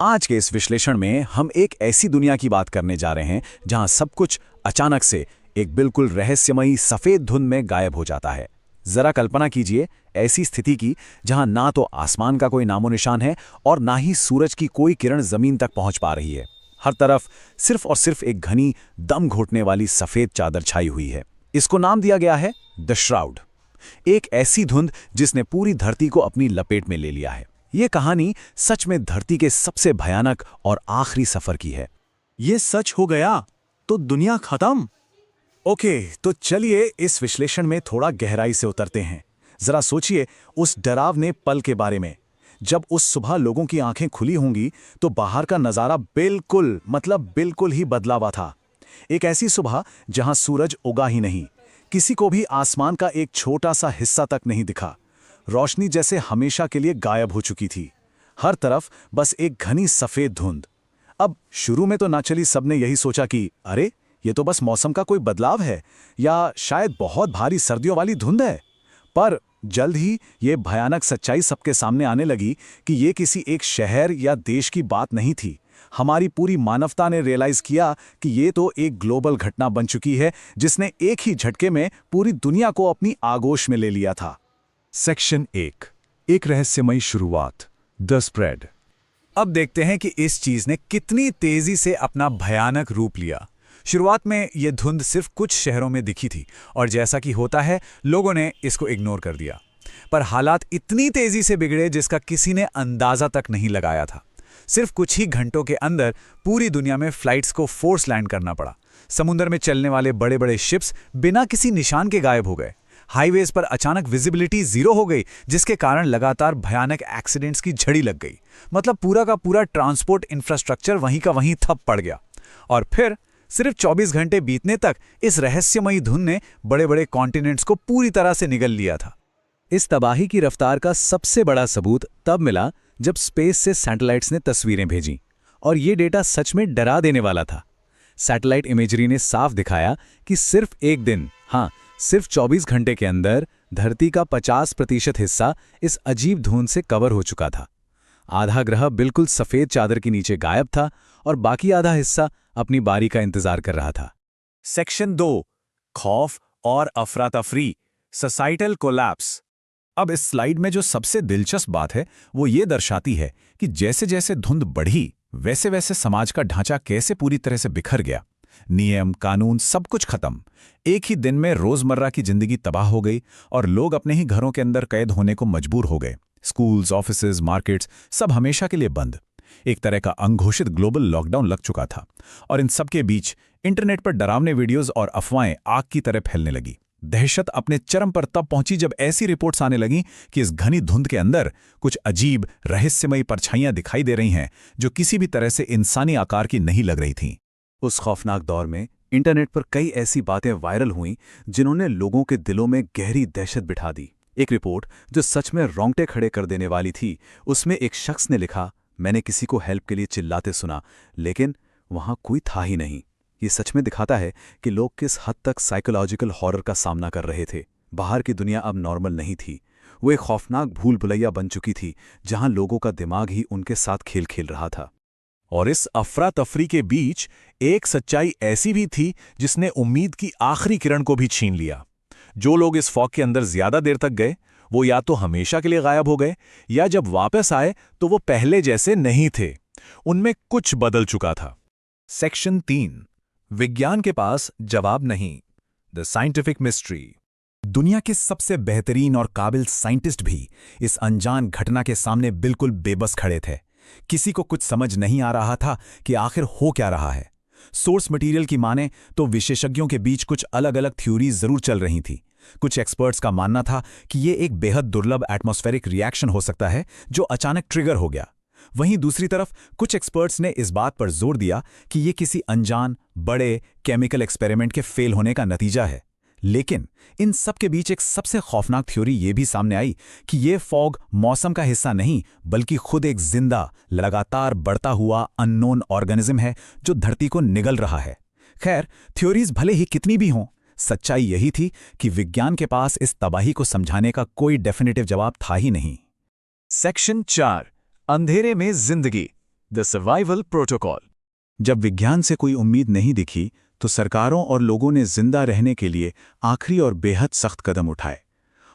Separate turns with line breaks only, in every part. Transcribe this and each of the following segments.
आज के इस विश्लेषण में हम एक ऐसी दुनिया की बात करने जा रहे हैं जहां सब कुछ अचानक से एक बिल्कुल रहस्यमयी सफेद धुंध में गायब हो जाता है। जरा कल्पना कीजिए ऐसी स्थिति की जहां ना तो आसमान का कोई नामो निशान है और ना ही सूरज की कोई किरण जमीन तक पहुंच पा रही है। हर तरफ सिर्फ और सिर्फ एक घनी दम घोटने वाली सफेद चादर छाई हुई है। इसको नाम दिया गया है द श्राउड। एक ऐसी धुंध जिसने पूरी धरती को अपनी लपेट में ले लिया है। ये कहानी सच में धरती के सबसे भयानक और आखिरी सफर की है।
ये सच हो गया तो दुनिया खत्म।
ओके, तो चलिए इस विश्लेषण में थोड़ा गहराई से उतरते हैं। जरा सोचिए उस डरावने पल के बारे में। जब उस सुबह लोगों की आंखें खुली होंगी तो बाहर का नजारा बिल्कुल ही बदला हुआ था। एक ऐसी सुबह जहां सूरज उगा ही नहीं, किसी को भी आसमान का एक छोटा सा हिस्सा तक नहीं दिखा। रोशनी जैसे हमेशा के लिए गायब हो चुकी थी। हर तरफ बस एक घनी सफेद धुंध। अब शुरू में तो नाचली सबने यही सोचा कि अरे ये तो बस मौसम का कोई बदलाव है या शायद बहुत भारी सर्दियों वाली धुंध है। पर जल्द ही ये भयानक सच्चाई सबके सामने आने लगी कि ये किसी एक शहर या देश की बात नहीं थी। हमारी पूरी मानवता ने रियलाइज किया कि ये तो एक ग्लोबल घटना बन चुकी है जिसने एक ही झटके में पूरी दुनिया को अपनी आगोश में ले लिया था।
सेक्शन 1, एक रहस्यमयी शुरुआत, द स्प्रेड।
अब देखते हैं कि इस चीज ने कितनी तेजी से अपना भयानक रूप लिया। शुरुआत में यह धुंध सिर्फ कुछ शहरों में दिखी थी और जैसा कि होता है लोगों ने इसको इग्नोर कर दिया। पर हालात इतनी तेजी से बिगड़े जिसका किसी ने अंदाजा तक नहीं लगाया था। सिर्फ कुछ ही घंटों के अंदर पूरी दुनिया में फ्लाइट्स को फोर्स लैंड करना पड़ा। समुद्र में चलने वाले बड़े बड़े शिप्स बिना किसी निशान के गायब हो गए। हाईवेज पर अचानक विजिबिलिटी जीरो हो गई, जिसके कारण लगातार भयानक एक्सीडेंट्स की झड़ी लग गई। मतलब पूरा का पूरा ट्रांसपोर्ट इंफ्रास्ट्रक्चर वहीं का वहीं ठप पड़ गया। और फिर सिर्फ 24 घंटे बीतने तक इस रहस्यमयी धुंध ने बड़े बड़े कॉन्टिनेंट्स को पूरी तरह से निगल लिया था।
इस तबाही की रफ्तार का सबसे बड़ा सबूत तब मिला जब स्पेस से सैटेलाइट्स ने तस्वीरें भेजीं, और ये डेटा सच में डरा देने वाला था। सैटेलाइट इमेजरी ने साफ दिखाया कि सिर्फ एक दिन, सिर्फ 24 घंटे के अंदर धरती का 50% हिस्सा इस अजीब धुंध से कवर हो चुका था। आधा ग्रह बिल्कुल सफेद चादर के नीचे गायब था और बाकी आधा हिस्सा अपनी बारी का इंतजार कर रहा था।
सेक्शन 2, खौफ और अफरा तफरी, सोसाइटल कोलैप्स। अब इस स्लाइड में जो सबसे दिलचस्प बात है वो ये दर्शाती है कि जैसे जैसे धुंध बढ़ी वैसे वैसे समाज का ढांचा कैसे पूरी तरह से बिखर गया। नियम कानून सब कुछ खत्म। एक ही दिन में रोजमर्रा की जिंदगी तबाह हो गई और लोग अपने ही घरों के अंदर कैद होने को मजबूर हो गए। स्कूल्स, ऑफिसेज, मार्केट्स सब हमेशा के लिए बंद। एक तरह का अघोषित ग्लोबल लॉकडाउन लग चुका था। और इन सब के बीच इंटरनेट पर डरावने वीडियोज और अफवाहें आग की तरह फैलने लगी। दहशत अपने चरम पर तब पहुंची जब ऐसी रिपोर्ट्स आने लगीं कि इस घनी धुंध के अंदर कुछ अजीब रहस्यमयी परछाइयां दिखाई दे रही हैं जो किसी भी तरह से इंसानी आकार की नहीं लग रही थीं।
उस खौफनाक दौर में इंटरनेट पर कई ऐसी बातें वायरल हुईं जिन्होंने लोगों के दिलों में गहरी दहशत बिठा दी। एक रिपोर्ट जो सच में रोंगटे खड़े कर देने वाली थी, उसमें एक शख्स ने लिखा, मैंने किसी को हेल्प के लिए चिल्लाते सुना लेकिन वहां कोई था ही नहीं। ये सच में दिखाता है कि लोग किस हद तक साइकोलॉजिकल हॉरर का सामना कर रहे थे। बाहर की दुनिया अब नॉर्मल नहीं थी। वो एक खौफनाक भूल भुलैया बन चुकी थी जहां लोगों का दिमाग ही उनके साथ खेल खेल रहा था।
और इस अफरा तफरी के बीच एक सच्चाई ऐसी भी थी जिसने उम्मीद की आखिरी किरण को भी छीन लिया। जो लोग इस फॉग के अंदर ज्यादा देर तक गए वो या तो हमेशा के लिए गायब हो गए या जब वापस आए तो वो पहले जैसे नहीं थे। उनमें कुछ बदल चुका था। सेक्शन 3, विज्ञान के पास जवाब नहीं, द साइंटिफिक मिस्ट्री। दुनिया के सबसे बेहतरीन और काबिल साइंटिस्ट भी इस अनजान घटना के सामने बिल्कुल बेबस खड़े थे। किसी को कुछ समझ नहीं आ रहा था कि आखिर हो क्या रहा है। सोर्स मटेरियल की माने तो विशेषज्ञों के बीच कुछ अलग अलग थ्योरीज जरूर चल रही थी। कुछ एक्सपर्ट्स का मानना था कि ये एक बेहद दुर्लभ एटमॉस्फेरिक रिएक्शन हो सकता है जो अचानक ट्रिगर हो गया। वहीं दूसरी तरफ कुछ एक्सपर्ट्स ने इस बात पर जोर दिया कि ये किसी अनजान बड़े केमिकल एक्सपेरिमेंट के फेल होने का नतीजा है। लेकिन इन सब के बीच एक सबसे खौफनाक थ्योरी ये भी सामने आई कि ये फॉग मौसम का हिस्सा नहीं बल्कि खुद एक जिंदा लगातार बढ़ता हुआ अननोन ऑर्गेनिज्म है जो धरती को निगल रहा है। खैर, थ्योरीज भले ही कितनी भी हों, सच्चाई यही थी कि विज्ञान के पास इस तबाही को समझाने का कोई डेफिनेटिव जवाब था ही नहीं। सेक्शन 4, अंधेरे में जिंदगी,
द सर्वाइवल प्रोटोकॉल।
जब विज्ञान से कोई उम्मीद नहीं दिखी तो सरकारों और लोगों ने जिंदा रहने के लिए आखिरी और बेहद सख्त कदम उठाए।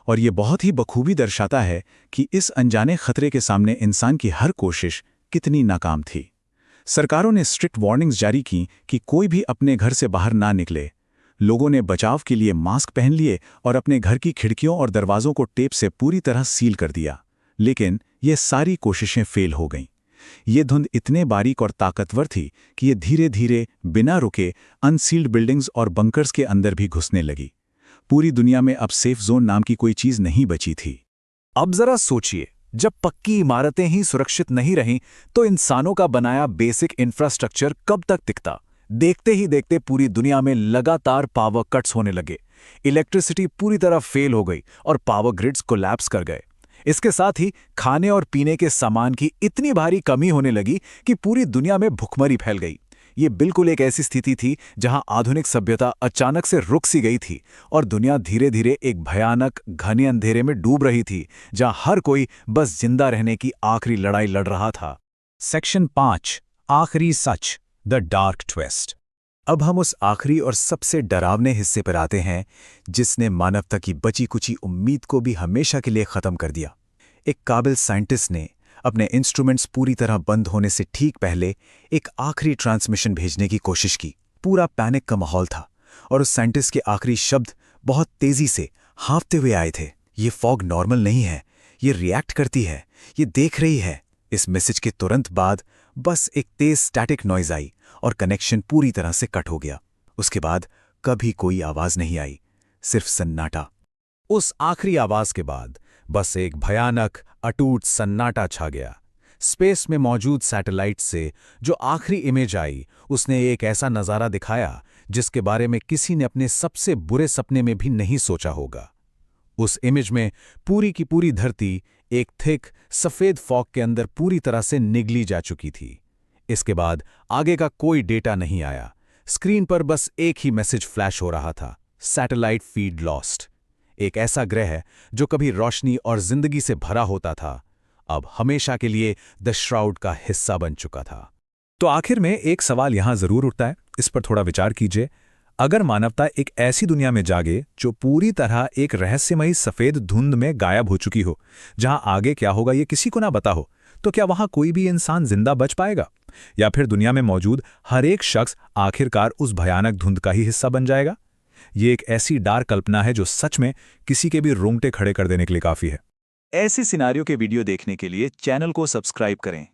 और ये बहुत ही बखूबी दर्शाता है कि इस अनजाने खतरे के सामने इंसान की हर कोशिश कितनी नाकाम थी। सरकारों ने स्ट्रिक्ट वार्निंग्स जारी की कि कोई भी अपने घर से बाहर ना निकले। लोगों ने बचाव के लिए मास्क पहन लिए और अपने घर की खिड़कियों और दरवाजों को टेप से पूरी तरह सील कर दिया। लेकिन ये सारी कोशिशें फेल हो गईं। ये धुंध इतने बारीक और ताकतवर थी कि ये धीरे धीरे बिना रुके अनसील्ड बिल्डिंग्स और बंकर्स के अंदर भी घुसने लगी। पूरी दुनिया में अब सेफ जोन नाम की कोई चीज नहीं बची थी।
अब जरा सोचिए, जब पक्की इमारतें ही सुरक्षित नहीं रहीं तो इंसानों का बनाया बेसिक इंफ्रास्ट्रक्चर कब तक टिकता। देखते ही देखते पूरी दुनिया में लगातार पावर कट्स होने लगे। इलेक्ट्रिसिटी पूरी तरह फेल हो गई और पावर ग्रिड्स कोलैप्स कर गए। इसके साथ ही खाने और पीने के सामान की इतनी भारी कमी होने लगी कि पूरी दुनिया में भुखमरी फैल गई। ये बिल्कुल एक ऐसी स्थिति थी जहां आधुनिक सभ्यता अचानक से रुक सी गई थी और दुनिया धीरे धीरे एक भयानक घने अंधेरे में डूब रही थी, जहां हर कोई बस जिंदा रहने की आखिरी लड़ाई लड़ रहा था।
सेक्शन 5, आखिरी सच, द डार्क ट्विस्ट।
अब हम उस आखिरी और सबसे डरावने हिस्से पर आते हैं जिसने मानवता की बची कुची उम्मीद को भी हमेशा के लिए खत्म कर दिया। एक काबिल साइंटिस्ट ने अपने इंस्ट्रूमेंट्स पूरी तरह बंद होने से ठीक पहले एक आखिरी ट्रांसमिशन भेजने की कोशिश की। पूरा पैनिक का माहौल था और उस साइंटिस्ट के आखिरी शब्द बहुत तेजी से हाँफते हुए आए थे। ये फॉग नॉर्मल नहीं है, ये रिएक्ट करती है, ये देख रही है। इस मैसेज के तुरंत बाद बस एक तेज स्टैटिक नॉइज आई और कनेक्शन पूरी तरह से कट हो गया। उसके बाद कभी कोई आवाज नहीं आई, सिर्फ सन्नाटा।
उस आखिरी आवाज के बाद बस एक भयानक अटूट सन्नाटा छा गया। स्पेस में मौजूद सैटेलाइट से जो आखिरी इमेज आई उसने एक ऐसा नज़ारा दिखाया जिसके बारे में किसी ने अपने सबसे बुरे सपने में भी नहीं सोचा होगा। उस इमेज में पूरी की पूरी धरती एक थिक सफ़ेद फॉग के अंदर पूरी तरह से निगली जा चुकी थी। इसके बाद आगे का कोई डेटा नहीं आया। स्क्रीन पर बस एक ही मैसेज फ्लैश हो रहा था, सैटेलाइट फीड लॉस्ट। एक ऐसा ग्रह जो कभी रोशनी और जिंदगी से भरा होता था, अब हमेशा के लिए द श्राउड का हिस्सा बन चुका था।
तो आखिर में एक सवाल यहां जरूर उठता है, इस पर थोड़ा विचार कीजिए। अगर मानवता एक ऐसी दुनिया में जागे जो पूरी तरह एक रहस्यमयी सफेद धुंध में गायब हो चुकी हो, जहां आगे क्या होगा ये किसी को ना पता हो, तो क्या वहां कोई भी इंसान जिंदा बच पाएगा? या फिर दुनिया में मौजूद हर एक शख्स आखिरकार उस भयानक धुंध का ही हिस्सा बन जाएगा? ये एक ऐसी डार्क कल्पना है जो सच में किसी के भी रोंगटे खड़े कर देने के लिए काफी है।
ऐसे सिनारियों के वीडियो देखने के लिए चैनल को सब्सक्राइब करें।